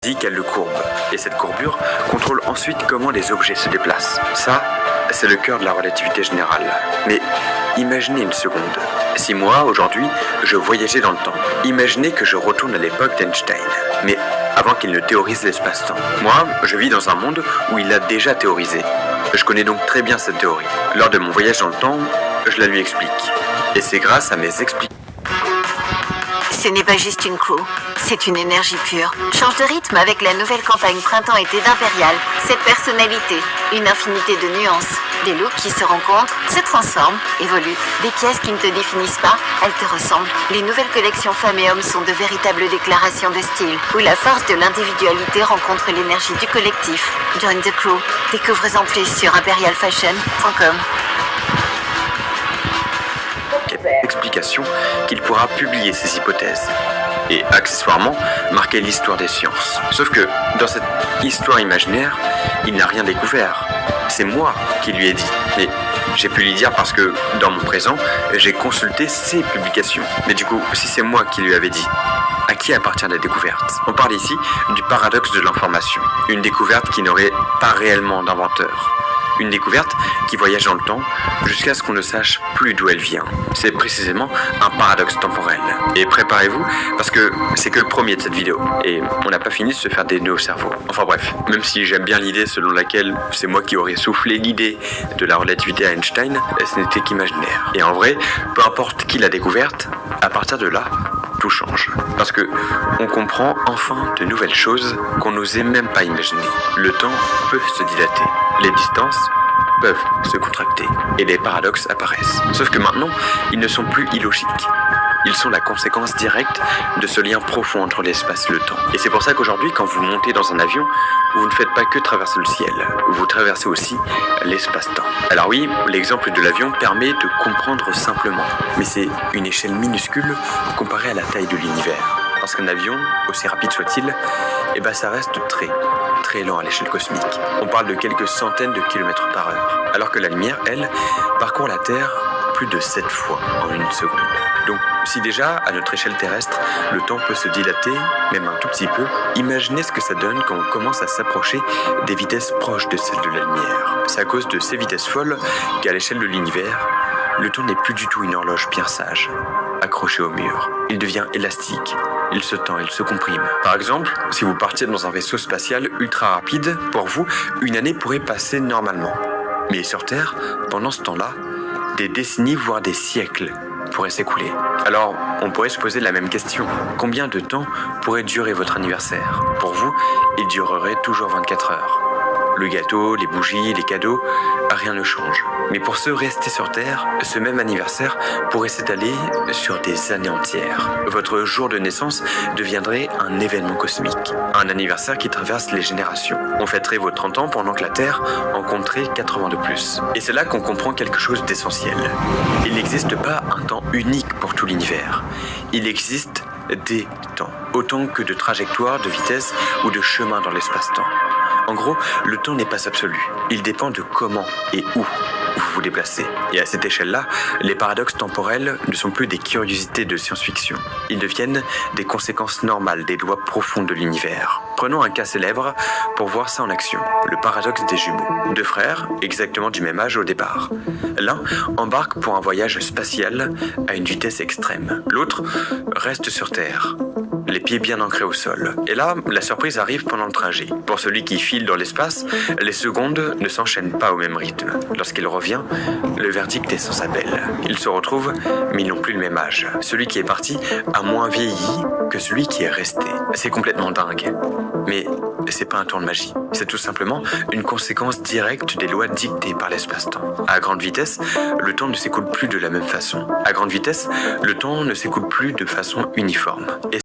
dit qu'elle le courbe. Et cette courbure contrôle ensuite comment les objets se déplacent. Ça, c'est le cœur de la relativité générale. Mais imaginez une seconde. Si moi, aujourd'hui, je voyageais dans le temps, imaginez que je retourne à l'époque d'Einstein. Mais avant qu'il ne théorise l'espace-temps. Moi, je vis dans un monde où il l'a déjà théorisé. Je connais donc très bien cette théorie. Lors de mon voyage dans le temps, je la lui explique. Et c'est grâce à mes explications. Ce n'est pas juste une crew, c'est une énergie pure. Change de rythme avec la nouvelle campagne printemps-été d'Impérial. Cette personnalité, une infinité de nuances, des looks qui se rencontrent, se transforment, évoluent. Des pièces qui ne te définissent pas, elles te ressemblent. Les nouvelles collections femmes et hommes sont de véritables déclarations de style, où la force de l'individualité rencontre l'énergie du collectif. Join the crew. Découvre-en plus sur imperialfashion.com. Explication qu'il pourra publier ses hypothèses et accessoirement marquer l'histoire des sciences. Sauf que dans cette histoire imaginaire, il n'a rien découvert. C'est moi qui lui ai dit. Et j'ai pu lui dire parce que dans mon présent, j'ai consulté ses publications. Mais du coup, si c'est moi qui lui avais dit, à qui appartient la découverte? On parle ici du paradoxe de l'information. Une découverte qui n'aurait pas réellement d'inventeur. Une découverte qui voyage dans le temps jusqu'à ce qu'on ne sache plus d'où elle vient. C'est précisément un paradoxe temporel. Et préparez-vous parce que c'est que le premier de cette vidéo. Et on n'a pas fini de se faire des nœuds au cerveau. Enfin bref, même si j'aime bien l'idée selon laquelle c'est moi qui aurais soufflé l'idée de la relativité à Einstein, ce n'était qu'imaginaire. Et en vrai, peu importe qui l'a découverte, à partir de là, tout change. Parce que on comprend enfin de nouvelles choses qu'on n'osait même pas imaginer. Le temps peut se dilater. Les distances peuvent se contracter. Et les paradoxes apparaissent. Sauf que maintenant, ils ne sont plus illogiques. Ils sont la conséquence directe de ce lien profond entre l'espace et le temps. Et c'est pour ça qu'aujourd'hui, quand vous montez dans un avion, vous ne faites pas que traverser le ciel. Vous traversez aussi l'espace-temps. Alors oui, l'exemple de l'avion permet de comprendre simplement. Mais c'est une échelle minuscule comparée à la taille de l'univers. Parce qu'un avion, aussi rapide soit-il, ça reste très lent à l'échelle cosmique. On parle de quelques centaines de kilomètres par heure. Alors que la lumière, elle, parcourt la Terre plus de 7 fois en une seconde. Donc, si déjà, à notre échelle terrestre, le temps peut se dilater, même un tout petit peu, imaginez ce que ça donne quand on commence à s'approcher des vitesses proches de celles de la lumière. C'est à cause de ces vitesses folles qu'à l'échelle de l'univers, le temps n'est plus du tout une horloge bien sage, accrochée au mur. Il devient élastique. Il se tend, il se comprime. Par exemple, si vous partiez dans un vaisseau spatial ultra rapide, pour vous, une année pourrait passer normalement. Mais sur Terre, pendant ce temps-là, des décennies, voire des siècles pourraient s'écouler. Alors, on pourrait se poser la même question. Combien de temps pourrait durer votre anniversaire? Pour vous, il durerait toujours 24 heures. Le gâteau, les bougies, les cadeaux, rien ne change. Mais pour ceux restés sur Terre, ce même anniversaire pourrait s'étaler sur des années entières. Votre jour de naissance deviendrait un événement cosmique. Un anniversaire qui traverse les générations. On fêterait vos 30 ans pendant que la Terre en compterait 80 de plus. Et c'est là qu'on comprend quelque chose d'essentiel. Il n'existe pas un temps unique pour tout l'univers. Il existe des temps. Autant que de trajectoires, de vitesse ou de chemins dans l'espace-temps. En gros, le temps n'est pas absolu. Il dépend de comment et où vous vous déplacez. Et à cette échelle-là, les paradoxes temporels ne sont plus des curiosités de science-fiction. Ils deviennent des conséquences normales des lois profondes de l'univers. Prenons un cas célèbre pour voir ça en action. Le paradoxe des jumeaux. Deux frères, exactement du même âge au départ. L'un embarque pour un voyage spatial à une vitesse extrême. L'autre reste sur Terre, les pieds bien ancrés au sol. Et là, la surprise arrive pendant le trajet. Pour celui qui file dans l'espace, les secondes ne s'enchaînent pas au même rythme. Lorsqu'il revient, le verdict est sans appel. Ils se retrouvent, mais ils n'ont plus le même âge. Celui qui est parti a moins vieilli que celui qui est resté. C'est complètement dingue. Mais c'est pas un tour de magie. C'est tout simplement une conséquence directe des lois dictées par l'espace-temps. À grande vitesse, le temps ne s'écoule plus de la même façon. À grande vitesse, le temps ne s'écoule plus de façon uniforme. Et